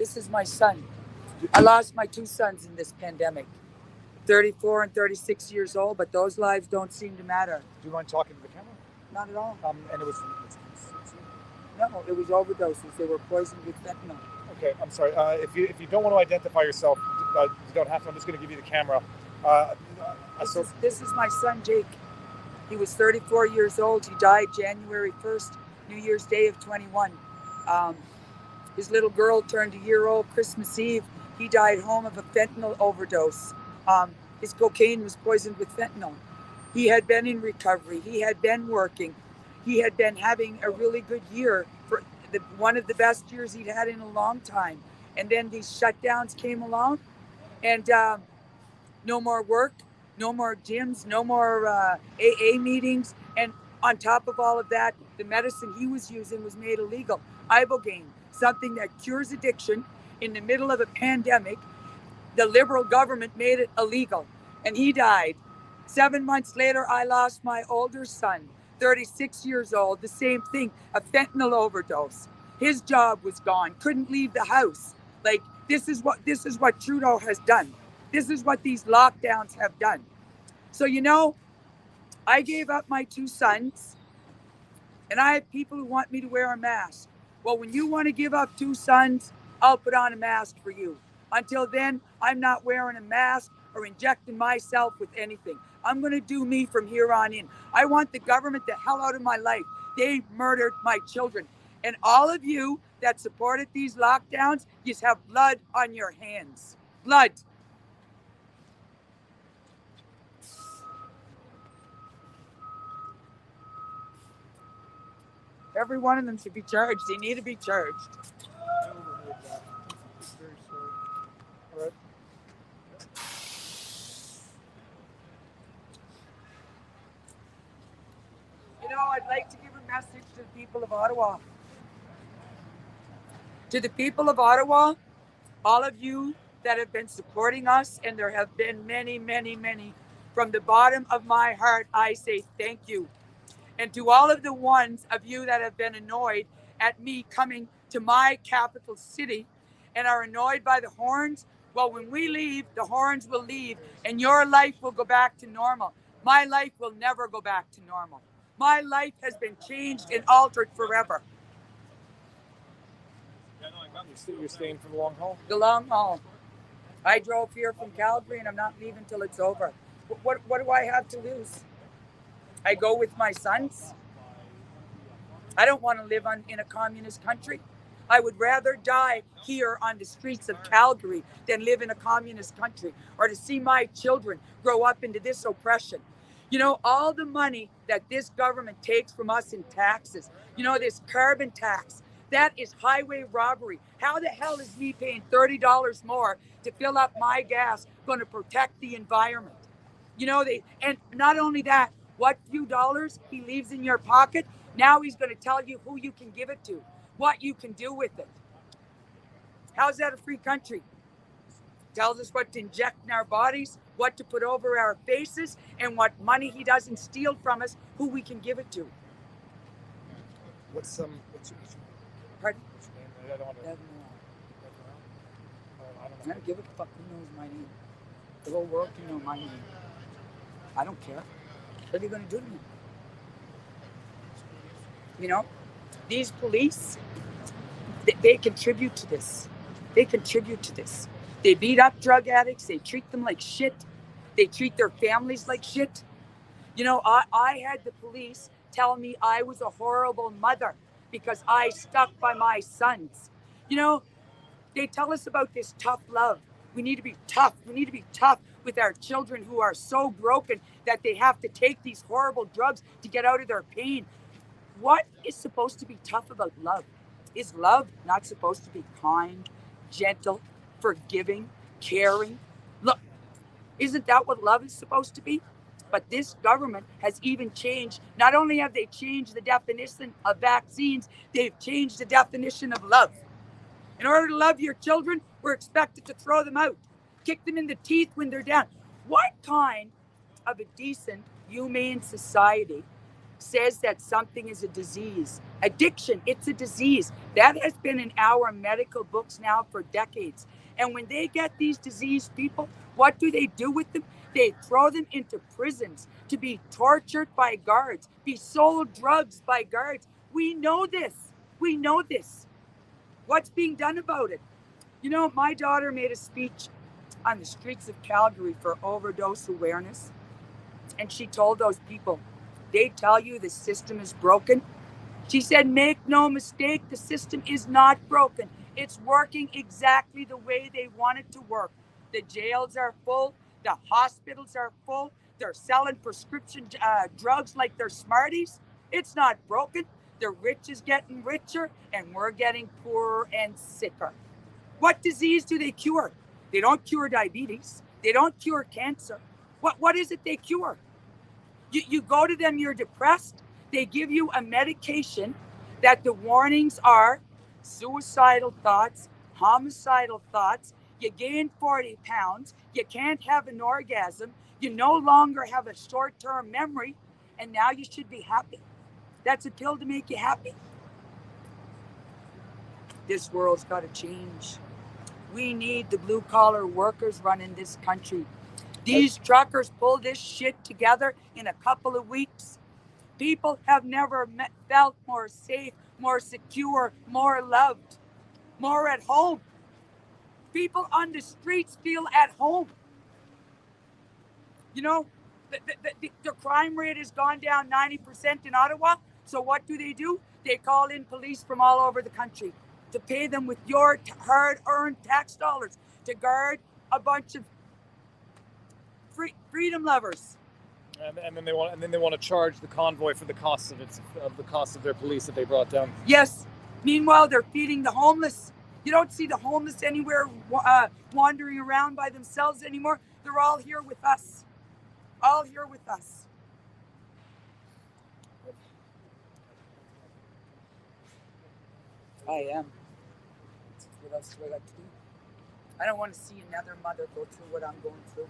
This is my son. I lost my two sons in this pandemic. 34 and 36 years old, but those lives don't seem to matter. Do you mind talking to the camera? Not at all. And it was. No, it was overdoses. They were poisoned with fentanyl. Okay, I'm sorry. If you don't want to identify yourself, you don't have to. I'm just going to give you the camera. This is my son, Jake. He was 34 years old. He died January 1st, New Year's Day of 21. His little girl turned a year old Christmas Eve. He died home of a fentanyl overdose. His cocaine was poisoned with fentanyl. He had been in recovery. He had been working. He had been having a really good year, for one of the best years he'd had in a long time. And then these shutdowns came along, and no more work, no more gyms, no more AA meetings. And on top of all of that, the medicine he was using was made illegal. Ibogaine, something that cures addiction in the middle of a pandemic. The Liberal government made it illegal, and he died. 7 months later, I lost my older son, 36 years old, the same thing, a fentanyl overdose. His job was gone, couldn't leave the house. Like, this is what Trudeau has done. This is what these lockdowns have done. So, I gave up my two sons, and I have people who want me to wear a mask. Well, when you want to give up two sons, I'll put on a mask for you. Until then, I'm not wearing a mask or injecting myself with anything. I'm going to do me from here on in. I want the government the hell out of my life. They murdered my children. And all of you that supported these lockdowns, you have blood on your hands. Blood. Every one of them should be charged. They need to be charged. All right. I'd like to give a message to the people of Ottawa. To the people of Ottawa, all of you that have been supporting us, and there have been many, many, many, from the bottom of my heart, I say thank you. And to all of the ones of you that have been annoyed at me coming to my capital city and are annoyed by the horns, well, when we leave, the horns will leave and your life will go back to normal. My life will never go back to normal. My life has been changed and altered forever. You're staying for the long haul? The long haul. I drove here from Calgary and I'm not leaving till it's over. What do I have to lose? I go with my sons. I don't want to live in a communist country. I would rather die here on the streets of Calgary than live in a communist country, or to see my children grow up into this oppression. All the money that this government takes from us in taxes, this carbon tax, that is highway robbery. How the hell is me paying $30 more to fill up my gas going to protect the environment? And not only that, what few dollars he leaves in your pocket, now he's going to tell you who you can give it to, what you can do with it. How's that a free country? Tells us what to inject in our bodies, what to put over our faces, and what money he doesn't steal from us, who we can give it to. What's your Pardon? What's your name? I don't want to. I don't give a fuck who knows my name. The whole world can know my name. I don't care. What are you going to do to me? These police, they contribute to this. They contribute to this. They beat up drug addicts. They treat them like shit. They treat their families like shit. I had the police tell me I was a horrible mother because I stuck by my sons. They tell us about this tough love. We need to be tough. We need to be tough with our children who are so broken that they have to take these horrible drugs to get out of their pain. What is supposed to be tough about love? Is love not supposed to be kind, gentle, forgiving, caring? Look, isn't that what love is supposed to be? But this government has even changed. Not only have they changed the definition of vaccines, they've changed the definition of love. In order to love your children, we're expected to throw them out, kick them in the teeth when they're down. What kind of a decent, humane society says that something is a disease Addiction, it's a disease. That has been in our medical books now for decades. And when they get these diseased people, what do they do with them? They throw them into prisons to be tortured by guards, be sold drugs by guards. We know this. We know this. What's being done about it? You know, my daughter made a speech on the streets of Calgary for overdose awareness. And she told those people, they tell you the system is broken. She said, make no mistake, the system is not broken. It's working exactly the way they want it to work. The jails are full. The hospitals are full. They're selling prescription drugs like they're Smarties. It's not broken. The rich is getting richer and we're getting poorer and sicker. What disease do they cure? They don't cure diabetes. They don't cure cancer. What is it they cure? You go to them, you're depressed. They give you a medication that the warnings are suicidal thoughts, homicidal thoughts. You gain 40 pounds. You can't have an orgasm. You no longer have a short-term memory. And now you should be happy. That's a pill to make you happy. This world's got to change. We need the blue-collar workers running this country. These truckers pull this shit together in a couple of weeks. People have never felt more safe, more secure, more loved, more at home. People on the streets feel at home. You know, the crime rate has gone down 90% in Ottawa. So what do? They call in police from all over the country to pay them with your hard-earned tax dollars to guard a bunch of freedom lovers. And then they want to charge the convoy for the cost of their police that they brought down. Yes. Meanwhile, they're feeding the homeless. You don't see the homeless anywhere wandering around by themselves anymore. They're all here with us. All here with us. I am. What else do I got to do? I don't want to see another mother go through what I'm going through.